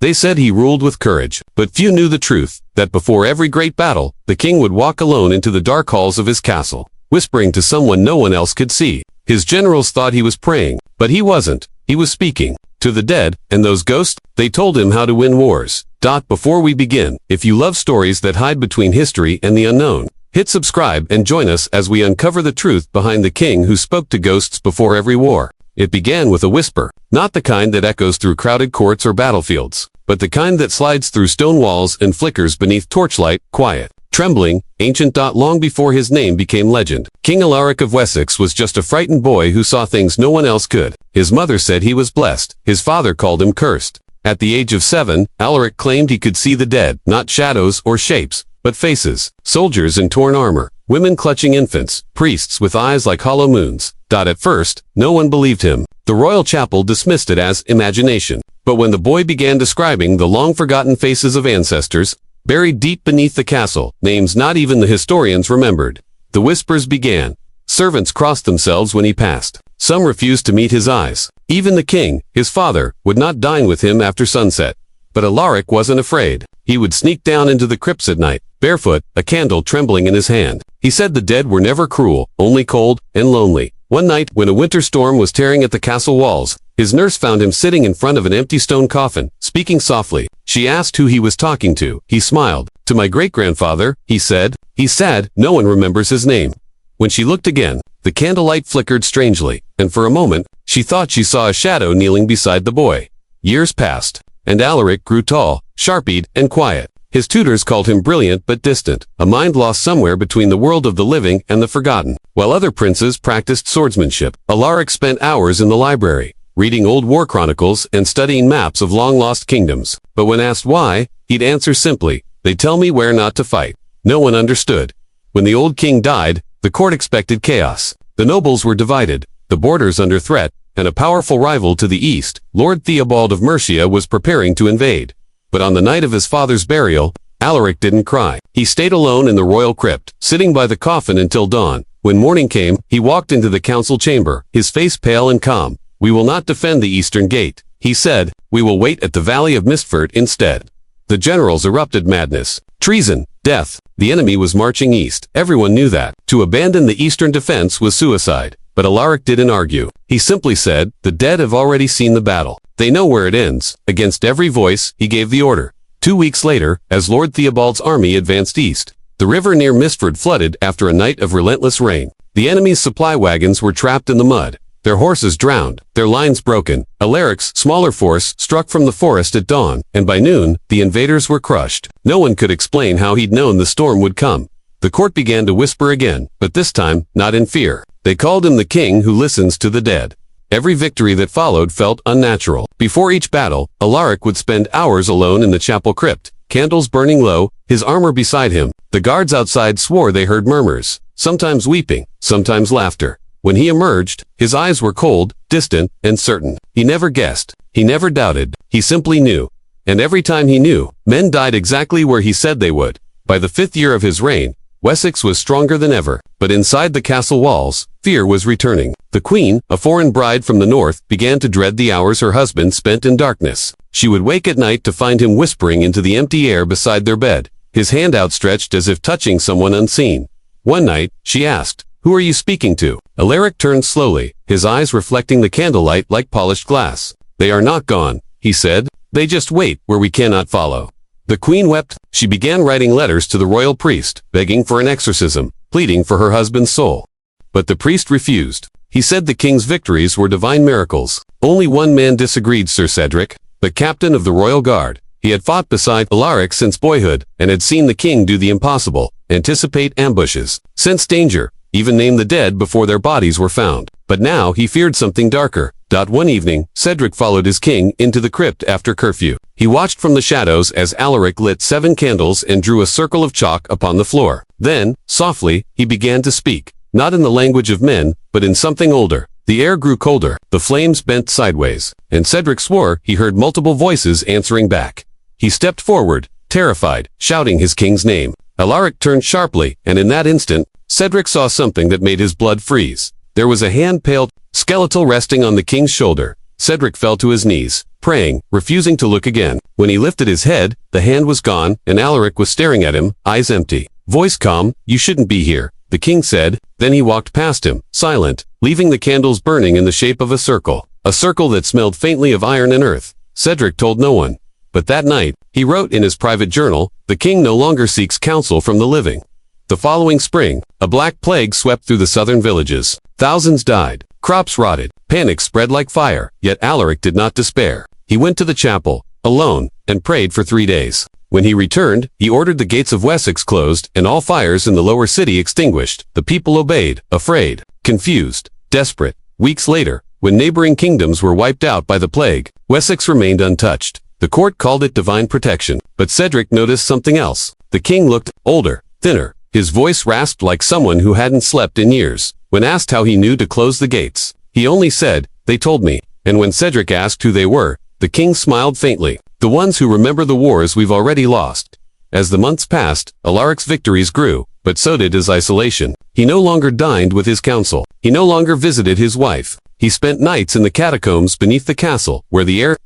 They said he ruled with courage, but few knew the truth, that before every great battle, the king would walk alone into the dark halls of his castle, whispering to someone no one else could see. His generals thought he was praying, but he wasn't. He was speaking to the dead, and those ghosts, they told him how to win wars. Before we begin, if you love stories that hide between history and the unknown, hit subscribe and join us as we uncover the truth behind the king who spoke to ghosts before every war. It began with a whisper, not the kind that echoes through crowded courts or battlefields, but the kind that slides through stone walls and flickers beneath torchlight, quiet, trembling, ancient. Long before his name became legend, King Alaric of Wessex was just a frightened boy who saw things no one else could. His mother said he was blessed. His father called him cursed. At the age of 7, Alaric claimed he could see the dead, not shadows or shapes, but faces, soldiers in torn armor, women clutching infants, priests with eyes like hollow moons. At first, no one believed him. The royal chapel dismissed it as imagination. But when the boy began describing the long-forgotten faces of ancestors, buried deep beneath the castle, names not even the historians remembered, the whispers began. Servants crossed themselves when he passed. Some refused to meet his eyes. Even the king, his father, would not dine with him after sunset. But Alaric wasn't afraid. He would sneak down into the crypts at night, barefoot, a candle trembling in his hand. He said the dead were never cruel, only cold and lonely. One night, when a winter storm was tearing at the castle walls, his nurse found him sitting in front of an empty stone coffin, speaking softly. She asked who he was talking to. He smiled. To my great-grandfather, he said. He's sad, no one remembers his name. When she looked again, the candlelight flickered strangely, and for a moment, she thought she saw a shadow kneeling beside the boy. Years passed, and Alaric grew tall, sharp-eyed, and quiet. His tutors called him brilliant but distant, a mind lost somewhere between the world of the living and the forgotten. While other princes practiced swordsmanship, Alaric spent hours in the library, reading old war chronicles and studying maps of long-lost kingdoms. But when asked why, he'd answer simply, "They tell me where not to fight." No one understood. When the old king died, the court expected chaos. The nobles were divided, the borders under threat, and a powerful rival to the east, Lord Theobald of Mercia, was preparing to invade. But on the night of his father's burial, Alaric didn't cry. He stayed alone in the royal crypt, sitting by the coffin until dawn. When morning came, he walked into the council chamber, his face pale and calm. "We will not defend the eastern gate," he said. "We will wait at the Valley of Mistford instead." The generals erupted madness. Treason, death. The enemy was marching east. Everyone knew that. To abandon the eastern defense was suicide. But Alaric didn't argue. He simply said, "The dead have already seen the battle. They know where it ends." Against every voice, he gave the order. 2 weeks later, as Lord Theobald's army advanced east, the river near Mistford flooded after a night of relentless rain. The enemy's supply wagons were trapped in the mud, their horses drowned, their lines broken. Alaric's smaller force struck from the forest at dawn, and by noon, the invaders were crushed. No one could explain how he'd known the storm would come. The court began to whisper again, but this time, not in fear. They called him the king who listens to the dead. Every victory that followed felt unnatural. Before each battle, Alaric would spend hours alone in the chapel crypt, candles burning low, his armor beside him. The guards outside swore they heard murmurs, sometimes weeping, sometimes laughter. When he emerged, his eyes were cold, distant, and certain. He never guessed. He never doubted. He simply knew. And every time he knew, men died exactly where he said they would. By the 5th year of his reign, Wessex was stronger than ever. But inside the castle walls, fear was returning. The queen, a foreign bride from the north, began to dread the hours her husband spent in darkness. She would wake at night to find him whispering into the empty air beside their bed, his hand outstretched as if touching someone unseen. One night, she asked, "Who are you speaking to?" Alaric turned slowly, his eyes reflecting the candlelight like polished glass. "They are not gone," he said. "They just wait where we cannot follow." The queen wept. She began writing letters to the royal priest, begging for an exorcism, pleading for her husband's soul. But the priest refused. He said the king's victories were divine miracles. Only one man disagreed, Sir Cedric, the captain of the royal guard. He had fought beside Alaric since boyhood, and had seen the king do the impossible, anticipate ambushes, sense danger, even name the dead before their bodies were found. But now he feared something darker. One evening, Cedric followed his king into the crypt after curfew. He watched from the shadows as Alaric lit 7 candles and drew a circle of chalk upon the floor. Then, softly, he began to speak, not in the language of men, but in something older. The air grew colder, the flames bent sideways, and Cedric swore he heard multiple voices answering back. He stepped forward, terrified, shouting his king's name. Alaric turned sharply, and in that instant, Cedric saw something that made his blood freeze. There was a hand paled, skeletal resting on the king's shoulder. Cedric fell to his knees. praying, refusing to look again. When he lifted his head, the hand was gone, and Alaric was staring at him, eyes empty. Voice calm, "You shouldn't be here," the king said. Then he walked past him, silent, leaving the candles burning in the shape of a circle that smelled faintly of iron and earth. Cedric told no one. But that night, he wrote in his private journal, "The king no longer seeks counsel from the living." The following spring, a black plague swept through the southern villages. Thousands died. Crops rotted. Panic spread like fire. Yet Alaric did not despair. He went to the chapel, alone, and prayed for 3 days. When he returned, he ordered the gates of Wessex closed and all fires in the lower city extinguished. The people obeyed, afraid, confused, desperate. Weeks later, when neighboring kingdoms were wiped out by the plague, Wessex remained untouched. The court called it divine protection. But Cedric noticed something else. The king looked older, thinner. His voice rasped like someone who hadn't slept in years. When asked how he knew to close the gates, he only said, "They told me." And when Cedric asked who they were, the king smiled faintly. "The ones who remember the wars we've already lost." As the months passed, Alaric's victories grew, but so did his isolation. He no longer dined with his council. He no longer visited his wife. He spent nights in the catacombs beneath the castle, where the air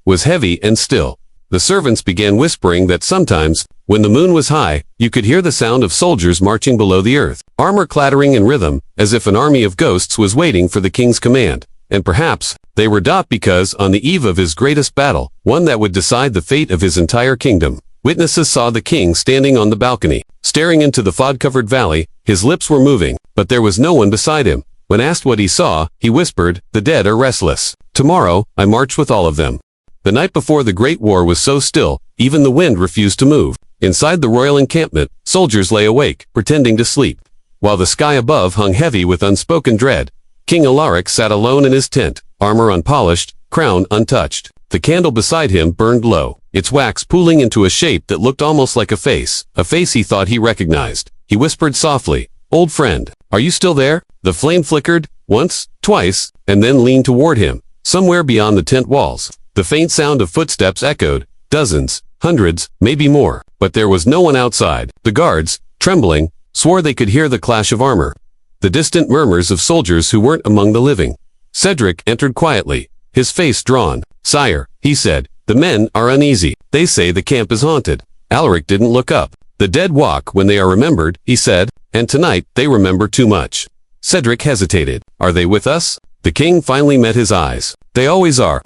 was heavy and still. The servants began whispering that sometimes, when the moon was high, you could hear the sound of soldiers marching below the earth, armor clattering in rhythm, as if an army of ghosts was waiting for the king's command. And perhaps, they were not because, on the eve of his greatest battle, one that would decide the fate of his entire kingdom, witnesses saw the king standing on the balcony, staring into the fog-covered valley. His lips were moving, but there was no one beside him. When asked what he saw, he whispered, "The dead are restless. Tomorrow, I march with all of them." The night before the Great War was so still, even the wind refused to move. Inside the royal encampment, soldiers lay awake, pretending to sleep. While the sky above hung heavy with unspoken dread, King Alaric sat alone in his tent, armor unpolished, crown untouched. The candle beside him burned low, its wax pooling into a shape that looked almost like a face he thought he recognized. He whispered softly, "Old friend, are you still there?" The flame flickered, once, twice, and then leaned toward him. Somewhere beyond the tent walls, the faint sound of footsteps echoed, dozens, hundreds, maybe more, but there was no one outside. The guards, trembling, swore they could hear the clash of armor, the distant murmurs of soldiers who weren't among the living. Cedric entered quietly, his face drawn. "Sire," he said, "the men are uneasy. They say the camp is haunted." Alaric didn't look up. "The dead walk when they are remembered," he said, "and tonight they remember too much." Cedric hesitated. "Are they with us?" The king finally met his eyes. "They always are."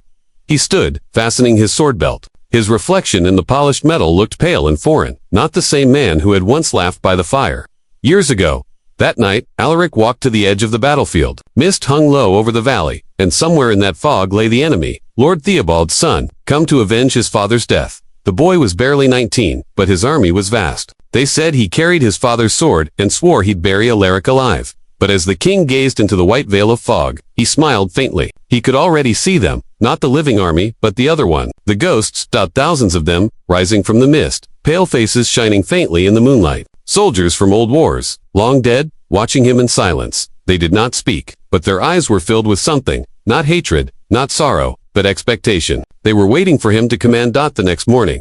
He stood, fastening his sword belt. His reflection in the polished metal looked pale and foreign, not the same man who had once laughed by the fire. Years ago, that night, Alaric walked to the edge of the battlefield. Mist hung low over the valley, and somewhere in that fog lay the enemy, Lord Theobald's son, come to avenge his father's death. The boy was barely 19, but his army was vast. They said he carried his father's sword and swore he'd bury Alaric alive. But as the king gazed into the white veil of fog, he smiled faintly. He could already see them, not the living army, but the other one. The ghosts, thousands of them, rising from the mist, pale faces shining faintly in the moonlight. Soldiers from old wars, long dead, watching him in silence. They did not speak, but their eyes were filled with something, not hatred, not sorrow, but expectation. They were waiting for him to command. The next morning,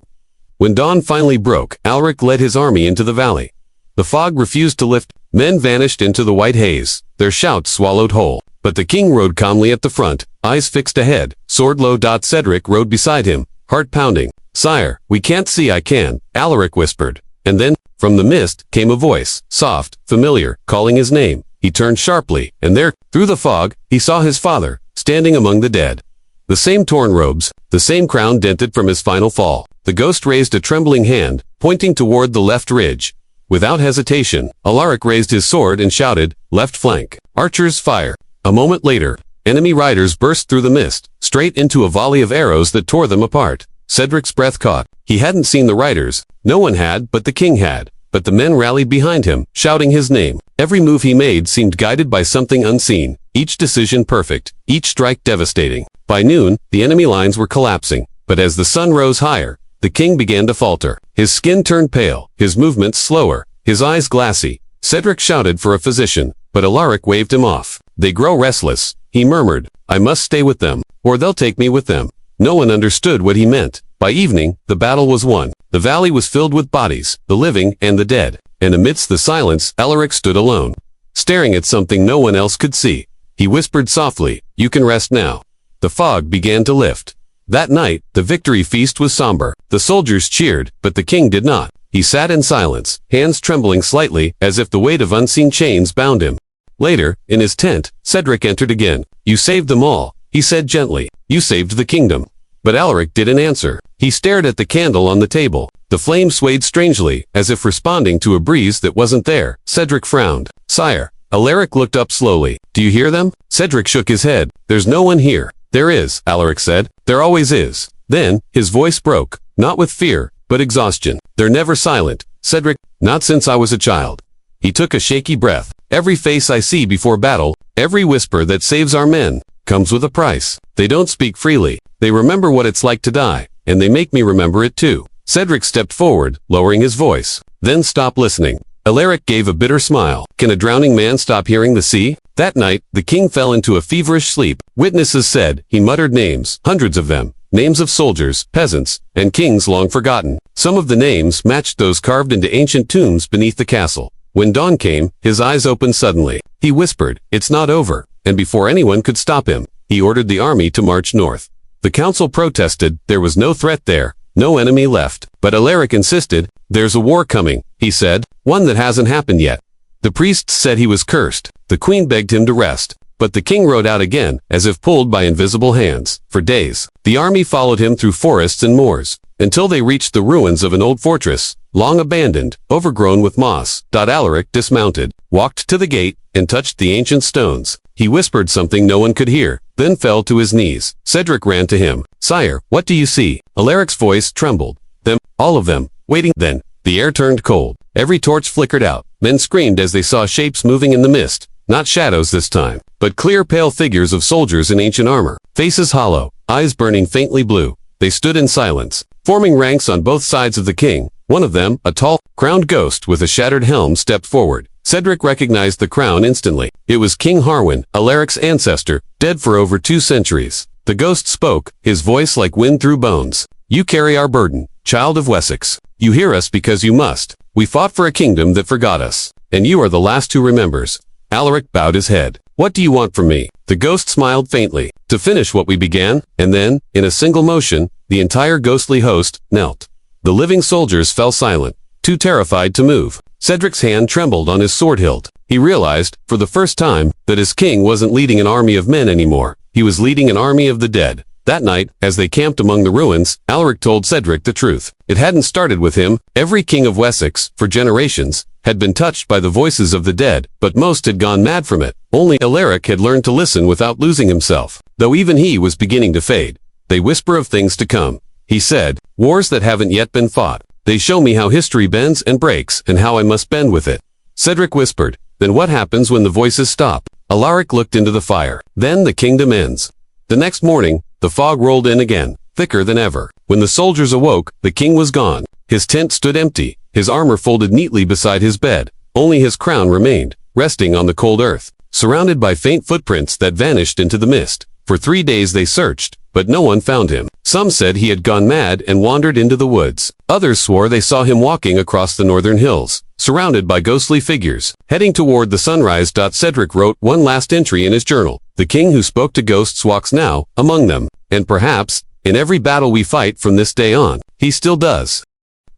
when dawn finally broke, Alaric led his army into the valley. The fog refused to lift. Men vanished into the white haze, their shouts swallowed whole. But the king rode calmly at the front, eyes fixed ahead, sword low. Cedric rode beside him, heart pounding. "Sire, we can't see." "I can," Alaric whispered. And then, from the mist, came a voice, soft, familiar, calling his name. He turned sharply, and there, through the fog, he saw his father, standing among the dead. The same torn robes, the same crown dented from his final fall. The ghost raised a trembling hand, pointing toward the left ridge. Without hesitation, Alaric raised his sword and shouted, "Left flank. Archers, fire." A moment later, enemy riders burst through the mist, straight into a volley of arrows that tore them apart. Cedric's breath caught. He hadn't seen the riders. No one had, but the king had. But the men rallied behind him, shouting his name. Every move he made seemed guided by something unseen, each decision perfect, each strike devastating. By noon, the enemy lines were collapsing, but as the sun rose higher, the king began to falter. His skin turned pale, his movements slower, his eyes glassy. Cedric shouted for a physician, but Alaric waved him off. "They grow restless," he murmured. "I must stay with them, or they'll take me with them." No one understood what he meant. By evening, the battle was won. The valley was filled with bodies, the living and the dead. And amidst the silence, Alaric stood alone, staring at something no one else could see. He whispered softly, "You can rest now." The fog began to lift. That night, the victory feast was somber. The soldiers cheered, but the king did not. He sat in silence, hands trembling slightly, as if the weight of unseen chains bound him. Later, in his tent, Cedric entered again. "You saved them all," he said gently. "You saved the kingdom." But Alaric didn't answer. He stared at the candle on the table. The flame swayed strangely, as if responding to a breeze that wasn't there. Cedric frowned. "Sire." Alaric looked up slowly. "Do you hear them?" Cedric shook his head. "There's no one here." "There is," Alaric said. "There always is." Then, his voice broke, not with fear, but exhaustion. "They're never silent, Cedric, not since I was a child." He took a shaky breath. "Every face I see before battle, every whisper that saves our men, comes with a price. They don't speak freely. They remember what it's like to die, and they make me remember it too." Cedric stepped forward, lowering his voice. "Then stop listening." Alaric gave a bitter smile. "Can a drowning man stop hearing the sea?" That night, the king fell into a feverish sleep. Witnesses said he muttered names, hundreds of them, names of soldiers, peasants, and kings long forgotten. Some of the names matched those carved into ancient tombs beneath the castle. When dawn came, his eyes opened suddenly. He whispered, "It's not over," and before anyone could stop him, he ordered the army to march north. The council protested. There was no threat there, no enemy left. But Alaric insisted. "There's a war coming," he said, "one that hasn't happened yet." The priests said he was cursed. The queen begged him to rest. But the king rode out again, as if pulled by invisible hands. For days, the army followed him through forests and moors, until they reached the ruins of an old fortress, long abandoned, overgrown with moss. Alaric dismounted, walked to the gate, and touched the ancient stones. He whispered something no one could hear, then fell to his knees. Cedric ran to him. "Sire, what do you see?" Alaric's voice trembled. "Them, all of them, waiting." Then, the air turned cold. Every torch flickered out. Men screamed as they saw shapes moving in the mist. Not shadows this time, but clear pale figures of soldiers in ancient armor. Faces hollow, eyes burning faintly blue. They stood in silence, forming ranks on both sides of the king. One of them, a tall, crowned ghost with a shattered helm, stepped forward. Cedric recognized the crown instantly. It was King Harwin, Alaric's ancestor, dead for over 2 centuries. The ghost spoke, his voice like wind through bones. "You carry our burden, child of Wessex. You hear us because you must. We fought for a kingdom that forgot us, and you are the last who remembers." Alaric bowed his head. "What do you want from me?" The ghost smiled faintly. "To finish what we began." And then, in a single motion, the entire ghostly host knelt. The living soldiers fell silent, too terrified to move. Cedric's hand trembled on his sword hilt. He realized, for the first time, that his king wasn't leading an army of men anymore. He was leading an army of the dead. That night, as they camped among the ruins, Alaric told Cedric the truth. It hadn't started with him. Every king of Wessex, for generations, had been touched by the voices of the dead, but most had gone mad from it. Only Alaric had learned to listen without losing himself, though even he was beginning to fade. "They whisper of things to come," he said, "wars that haven't yet been fought. They show me how history bends and breaks, and how I must bend with it." Cedric whispered, "Then what happens when the voices stop?" Alaric looked into the fire. "Then the kingdom ends." The next morning, the fog rolled in again, thicker than ever. When the soldiers awoke, the king was gone. His tent stood empty, his armor folded neatly beside his bed. Only his crown remained, resting on the cold earth, surrounded by faint footprints that vanished into the mist. For 3 days they searched, but no one found him. Some said he had gone mad and wandered into the woods. Others swore they saw him walking across the northern hills, surrounded by ghostly figures, heading toward the sunrise. Cedric wrote one last entry in his journal. "The king who spoke to ghosts walks now among them, and perhaps, in every battle we fight from this day on, he still does."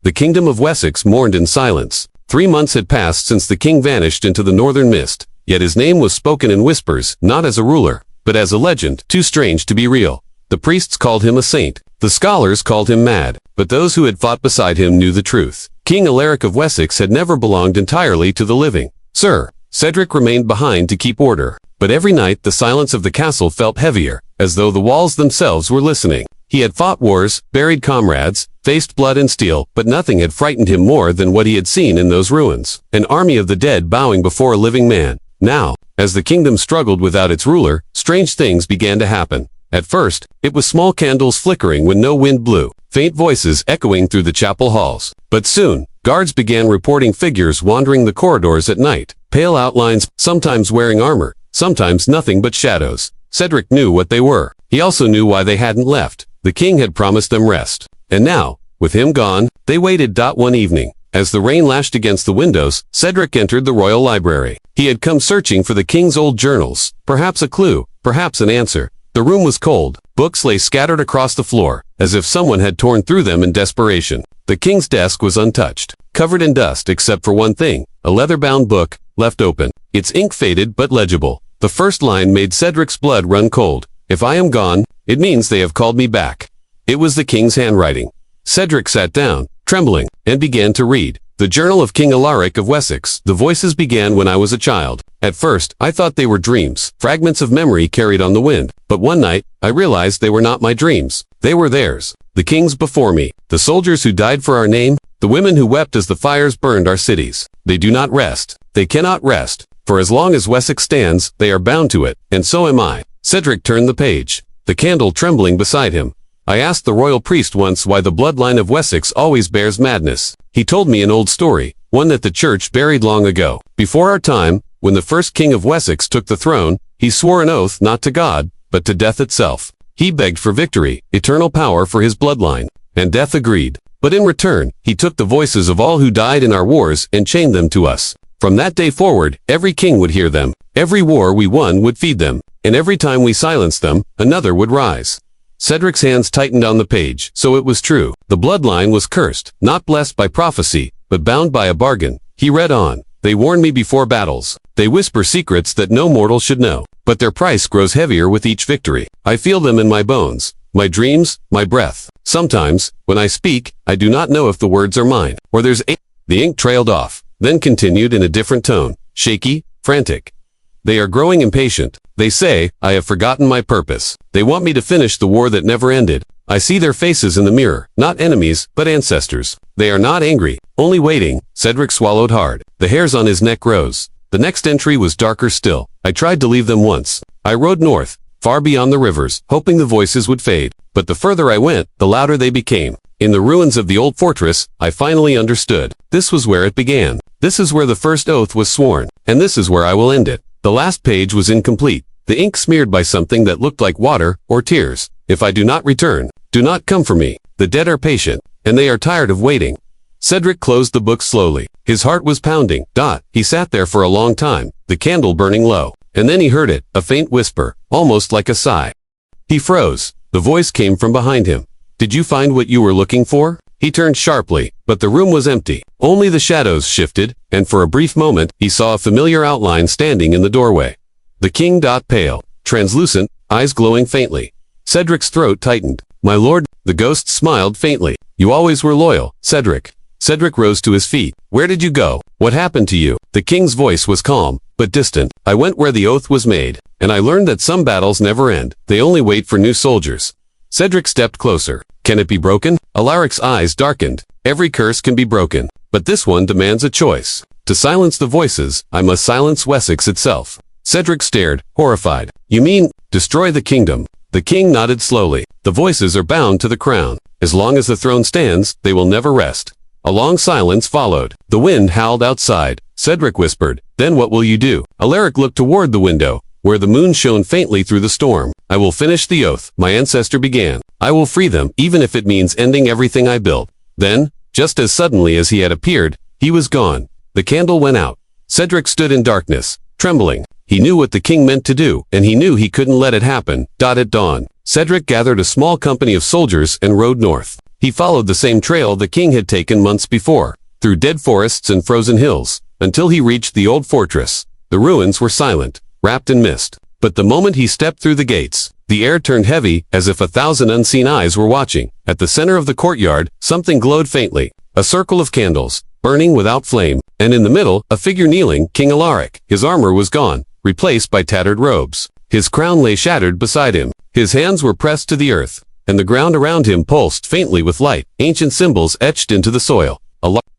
The kingdom of Wessex mourned in silence. 3 months had passed since the king vanished into the northern mist, yet his name was spoken in whispers, not as a ruler, but as a legend, too strange to be real. The priests called him a saint. The scholars called him mad, but those who had fought beside him knew the truth. King Alaric of Wessex had never belonged entirely to the living. "Sir," Cedric remained behind to keep order, but every night the silence of the castle felt heavier, as though the walls themselves were listening. He had fought wars, buried comrades, faced blood and steel, but nothing had frightened him more than what he had seen in those ruins. An army of the dead bowing before a living man. Now, as the kingdom struggled without its ruler, strange things began to happen. At first, it was small candles flickering when no wind blew, faint voices echoing through the chapel halls. But soon, guards began reporting figures wandering the corridors at night, pale outlines, sometimes wearing armor, sometimes nothing but shadows. Cedric knew what they were. He also knew why they hadn't left. The king had promised them rest. And now, with him gone, they waited. One evening, as the rain lashed against the windows, Cedric entered the royal library. He had come searching for the king's old journals, perhaps a clue, perhaps an answer. The room was cold. Books lay scattered across the floor, as if someone had torn through them in desperation. The king's desk was untouched, covered in dust except for one thing, a leather-bound book, left open. Its ink faded but legible. The first line made Cedric's blood run cold. If I am gone, it means they have called me back. It was the king's handwriting. Cedric sat down, trembling, and began to read. The Journal of King Alaric of Wessex. The voices began when I was a child. At first, I thought they were dreams, fragments of memory carried on the wind. But one night, I realized they were not my dreams. They were theirs. The kings before me, the soldiers who died for our name, the women who wept as the fires burned our cities. They do not rest. They cannot rest. For as long as Wessex stands, they are bound to it, and so am I. Cedric turned the page, the candle trembling beside him. I asked the royal priest once why the bloodline of Wessex always bears madness. He told me an old story, one that the church buried long ago. Before our time, when the first king of Wessex took the throne, he swore an oath not to God, but to death itself. He begged for victory, eternal power for his bloodline, and death agreed. But in return, he took the voices of all who died in our wars and chained them to us. From that day forward, every king would hear them. Every war we won would feed them, and every time we silenced them, another would rise. Cedric's hands tightened on the page, so it was true. The bloodline was cursed, not blessed by prophecy, but bound by a bargain. He read on. They warn me before battles. They whisper secrets that no mortal should know. But their price grows heavier with each victory. I feel them in my bones, my dreams, my breath. Sometimes, when I speak, I do not know if the words are mine, or there's a... The ink trailed off, then continued in a different tone, shaky, frantic. They are growing impatient. They say, I have forgotten my purpose. They want me to finish the war that never ended. I see their faces in the mirror, not enemies, but ancestors. They are not angry, only waiting. Cedric swallowed hard. The hairs on his neck rose. The next entry was darker still. I tried to leave them once. I rode north, far beyond the rivers, hoping the voices would fade. But the further I went, the louder they became. In the ruins of the old fortress, I finally understood. This was where it began. This is where the first oath was sworn. And this is where I will end it. The last page was incomplete. The ink smeared by something that looked like water or tears. If I do not return, do not come for me. The dead are patient, and they are tired of waiting. Cedric closed the book slowly. His heart was pounding. He sat there for a long time, the candle burning low. And then he heard it, a faint whisper, almost like a sigh. He froze. The voice came from behind him. Did you find what you were looking for? He turned sharply, but the room was empty. Only the shadows shifted, and for a brief moment, he saw a familiar outline standing in the doorway. The king, pale, translucent, eyes glowing faintly. Cedric's throat tightened. My lord, the ghost smiled faintly. You always were loyal, Cedric. Cedric rose to his feet. Where did you go? What happened to you? The king's voice was calm, but distant. I went where the oath was made, and I learned that some battles never end. They only wait for new soldiers. Cedric stepped closer. Can it be broken? Alaric's eyes darkened. Every curse can be broken, but this one demands a choice. To silence the voices, I must silence Wessex itself. Cedric stared, horrified. You mean, destroy the kingdom? The king nodded slowly. The voices are bound to the crown. As long as the throne stands, they will never rest. A long silence followed. The wind howled outside. Cedric whispered, then what will you do? Alaric looked toward the window, where the moon shone faintly through the storm. I will finish the oath my ancestor began. I will free them, even if it means ending everything I built. Then, just as suddenly as he had appeared, he was gone. The candle went out. Cedric stood in darkness, trembling. He knew what the king meant to do, and he knew he couldn't let it happen. At dawn, Cedric gathered a small company of soldiers and rode north. He followed the same trail the king had taken months before, through dead forests and frozen hills, until he reached the old fortress. The ruins were silent, wrapped in mist. But the moment he stepped through the gates, the air turned heavy, as if 1,000 unseen eyes were watching. At the center of the courtyard, something glowed faintly. A circle of candles, burning without flame, and in the middle, a figure kneeling, King Alaric. His armor was gone, replaced by tattered robes. His crown lay shattered beside him. His hands were pressed to the earth, and the ground around him pulsed faintly with light, ancient symbols etched into the soil.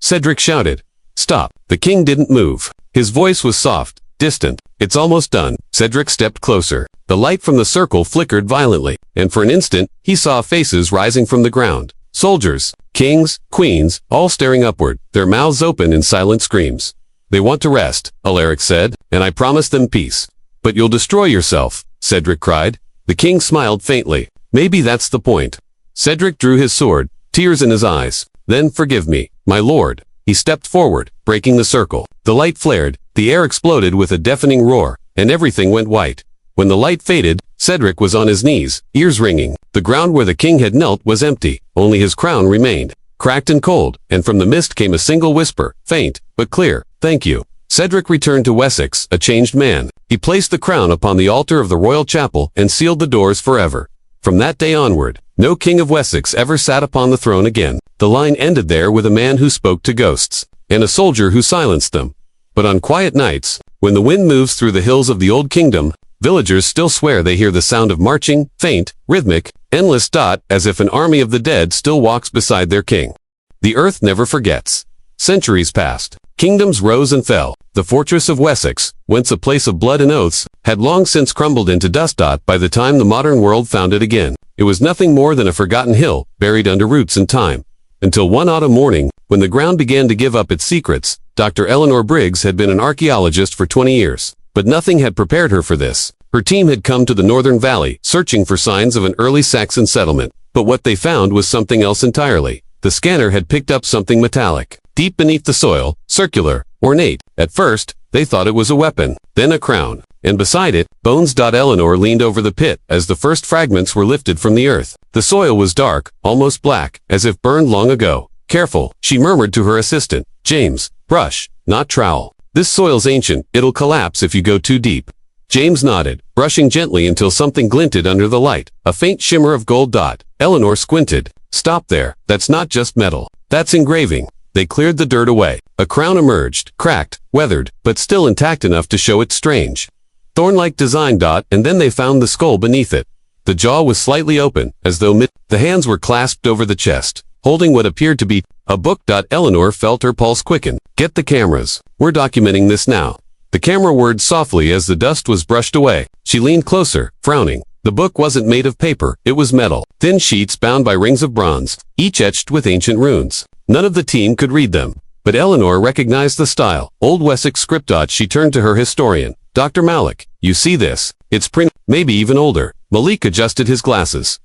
Cedric shouted. Stop. The king didn't move. His voice was soft, distant. It's almost done. Cedric stepped closer. The light from the circle flickered violently, and for an instant, he saw faces rising from the ground. Soldiers, kings, queens, all staring upward, their mouths open in silent screams. They want to rest, Alaric said, and I promise them peace. But you'll destroy yourself, Cedric cried. The king smiled faintly. Maybe that's the point. Cedric drew his sword, tears in his eyes. Then forgive me, my lord. He stepped forward, breaking the circle. The light flared, the air exploded with a deafening roar, and everything went white. When the light faded, Cedric was on his knees, ears ringing. The ground where the king had knelt was empty, only his crown remained, cracked and cold, and from the mist came a single whisper, faint, but clear, "Thank you." Cedric returned to Wessex, a changed man. He placed the crown upon the altar of the royal chapel and sealed the doors forever. From that day onward, no king of Wessex ever sat upon the throne again. The line ended there with a man who spoke to ghosts, and a soldier who silenced them. But on quiet nights, when the wind moves through the hills of the old kingdom, villagers still swear they hear the sound of marching, faint, rhythmic, endless, as if an army of the dead still walks beside their king. The earth never forgets. Centuries passed. Kingdoms rose and fell. The fortress of Wessex, once a place of blood and oaths, had long since crumbled into dust. By the time the modern world found it again, it was nothing more than a forgotten hill, buried under roots and time. Until one autumn morning, when the ground began to give up its secrets, Dr. Eleanor Briggs had been an archaeologist for 20 years. But nothing had prepared her for this. Her team had come to the northern valley, searching for signs of an early Saxon settlement. But what they found was something else entirely. The scanner had picked up something metallic, deep beneath the soil, circular, ornate. At first, they thought it was a weapon, then a crown, and beside it, bones. Eleanor leaned over the pit as the first fragments were lifted from the earth. The soil was dark, almost black, as if burned long ago. "Careful," she murmured to her assistant. "James, brush, not trowel. This soil's ancient, it'll collapse if you go too deep." James nodded, brushing gently until something glinted under the light, a faint shimmer of gold. Eleanor squinted. "Stop there, that's not just metal. That's engraving." They cleared the dirt away. A crown emerged, cracked, weathered, but still intact enough to show its strange, thorn-like design. And then they found the skull beneath it. The jaw was slightly open, as though the hands were clasped over the chest, holding what appeared to be a book. Eleanor felt her pulse quicken. "Get the cameras. We're documenting this now." The camera whirred softly as the dust was brushed away. She leaned closer, frowning. The book wasn't made of paper, it was metal. Thin sheets bound by rings of bronze, each etched with ancient runes. None of the team could read them, but Eleanor recognized the style. Old Wessex script. She turned to her historian. "Dr. Malik, you see this? It's print, maybe even older." Malik adjusted his glasses.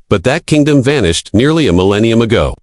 But that kingdom vanished nearly a millennium ago."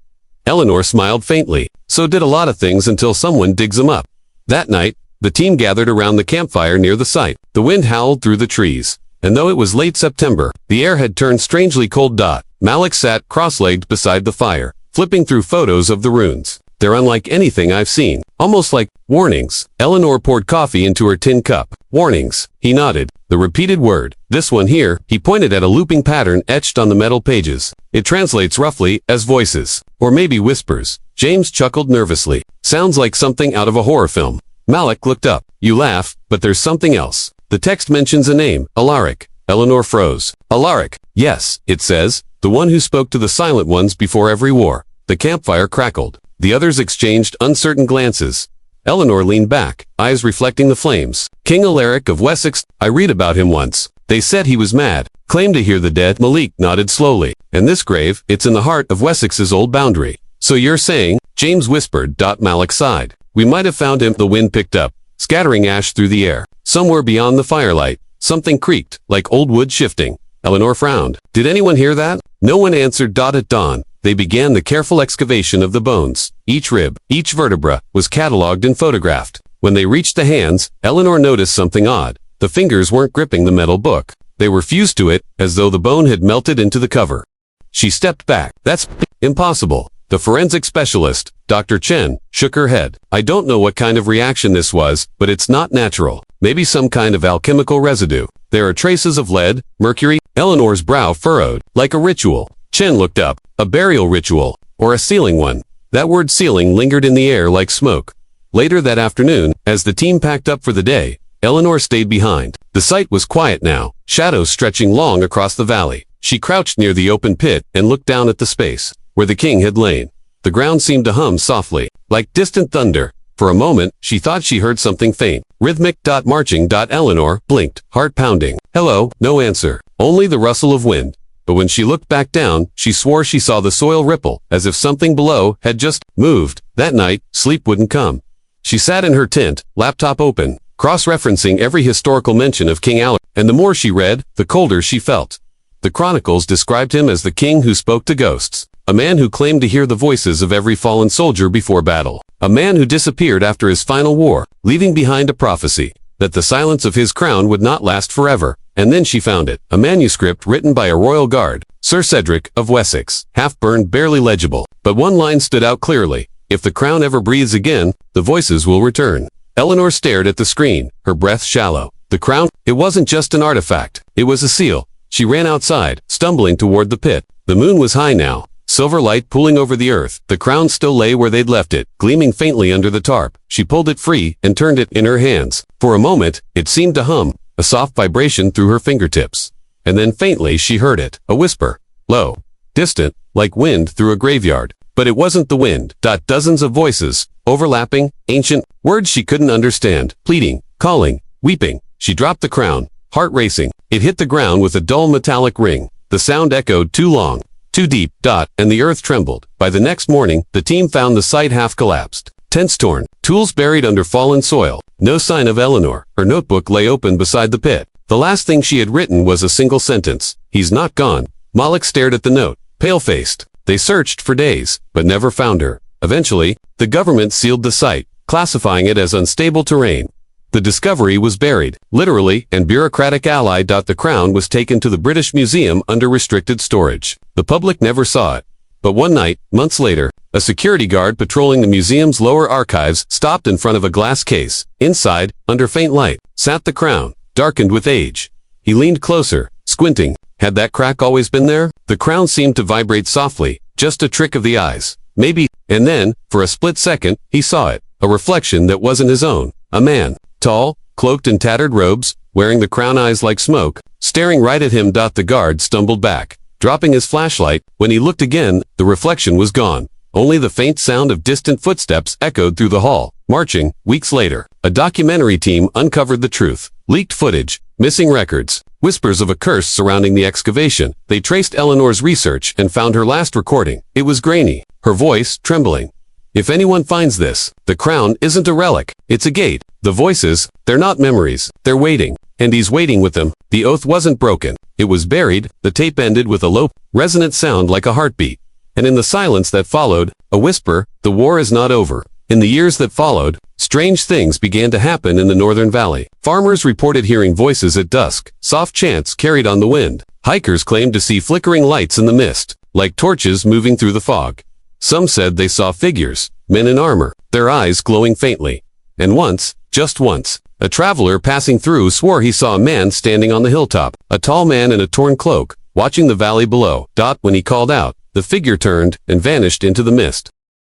Eleanor smiled faintly. "So did a lot of things until someone digs them up." That night, the team gathered around the campfire near the site. The wind howled through the trees, and though it was late September, the air had turned strangely cold. Malik sat cross-legged beside the fire, flipping through photos of the ruins. "They're unlike anything I've seen, almost like warnings." Eleanor poured coffee into her tin cup. "Warnings," he nodded. "The repeated word. This one here," he pointed at a looping pattern etched on the metal pages. "It translates roughly as voices, or maybe whispers." James chuckled nervously. "Sounds like something out of a horror film." Malik looked up. "You laugh, but there's something else. The text mentions a name, Alaric." Eleanor froze. "Alaric?" "Yes, it says, the one who spoke to the silent ones before every war." The campfire crackled. The others exchanged uncertain glances. Eleanor leaned back, eyes reflecting the flames. "King Alaric of Wessex, I read about him once. They said he was mad, claimed to hear the dead." Malik nodded slowly. "And this grave, it's in the heart of Wessex's old boundary." "So you're saying," James whispered. Malik sighed. "We might have found him." The wind picked up, scattering ash through the air. Somewhere beyond the firelight, something creaked, like old wood shifting. Eleanor frowned. "Did anyone hear that?" No one answered. At dawn, they began the careful excavation of the bones. Each rib, each vertebra, was catalogued and photographed. When they reached the hands, Eleanor noticed something odd. The fingers weren't gripping the metal book. They were fused to it, as though the bone had melted into the cover. She stepped back. "That's impossible." The forensic specialist, Dr. Chen, shook her head. "I don't know what kind of reaction this was, but it's not natural. Maybe some kind of alchemical residue. There are traces of lead, mercury." Eleanor's brow furrowed. "Like a ritual." Chen looked up. "A burial ritual, or a sealing one." That word sealing lingered in the air like smoke. Later that afternoon, as the team packed up for the day, Eleanor stayed behind. The site was quiet now, shadows stretching long across the valley. She crouched near the open pit and looked down at the space where the king had lain. The ground seemed to hum softly, like distant thunder. For a moment, she thought she heard something faint, rhythmic. Marching. Eleanor blinked, heart pounding. "Hello?" No answer, only the rustle of wind. But when she looked back down, she swore she saw the soil ripple, as if something below had just moved. That night, sleep wouldn't come. She sat in her tent, laptop open, cross-referencing every historical mention of King Alaric, and the more she read, the colder she felt. The chronicles described him as the king who spoke to ghosts, a man who claimed to hear the voices of every fallen soldier before battle, a man who disappeared after his final war, leaving behind a prophecy that the silence of his crown would not last forever. And then she found it, a manuscript written by a royal guard, Sir Cedric of Wessex, half-burned, barely legible. But one line stood out clearly. If the crown ever breathes again, the voices will return. Eleanor stared at the screen, her breath shallow. The crown? It wasn't just an artifact. It was a seal. She ran outside, stumbling toward the pit. The moon was high now, silver light pooling over the earth. The crown still lay where they'd left it, gleaming faintly under the tarp. She pulled it free and turned it in her hands. For a moment, it seemed to hum, a soft vibration through her fingertips. And then faintly she heard it, a whisper, low, distant, like wind through a graveyard. But it wasn't the wind. Dozens of voices, overlapping, ancient, words she couldn't understand, pleading, calling, weeping. She dropped the crown, heart racing. It hit the ground with a dull metallic ring. The sound echoed too long, too deep, and the earth trembled. By the next morning, the team found the site half collapsed. Tents torn, tools buried under fallen soil. No sign of Eleanor. Her notebook lay open beside the pit. The last thing she had written was a single sentence. He's not gone. Malik stared at the note, pale-faced. They searched for days, but never found her. Eventually, the government sealed the site, classifying it as unstable terrain. The discovery was buried, literally, and bureaucratic ally. The crown was taken to the British Museum under restricted storage. The public never saw it. But one night, months later, a security guard patrolling the museum's lower archives stopped in front of a glass case. Inside, under faint light, sat the crown, darkened with age. He leaned closer, squinting. Had that crack always been there? The crown seemed to vibrate softly, just a trick of the eyes. Maybe. And then, for a split second, he saw it. A reflection that wasn't his own. A man, tall, cloaked in tattered robes, wearing the crown eyes like smoke, staring right at him. The guard stumbled back, dropping his flashlight. When he looked again, the reflection was gone. Only the faint sound of distant footsteps echoed through the hall. Marching, weeks later, a documentary team uncovered the truth. Leaked footage, missing records, whispers of a curse surrounding the excavation. They traced Eleanor's research and found her last recording. It was grainy, her voice trembling. If anyone finds this, the crown isn't a relic, it's a gate. The voices, they're not memories, they're waiting. And he's waiting with them. The oath wasn't broken. It was buried. The tape ended with a low, resonant sound like a heartbeat. And in the silence that followed, a whisper, the war is not over. In the years that followed, strange things began to happen in the northern valley. Farmers reported hearing voices at dusk, soft chants carried on the wind. Hikers claimed to see flickering lights in the mist, like torches moving through the fog. Some said they saw figures, men in armor, their eyes glowing faintly. And once, just once, a traveler passing through swore he saw a man standing on the hilltop, a tall man in a torn cloak, watching the valley below. When he called out, the figure turned and vanished into the mist.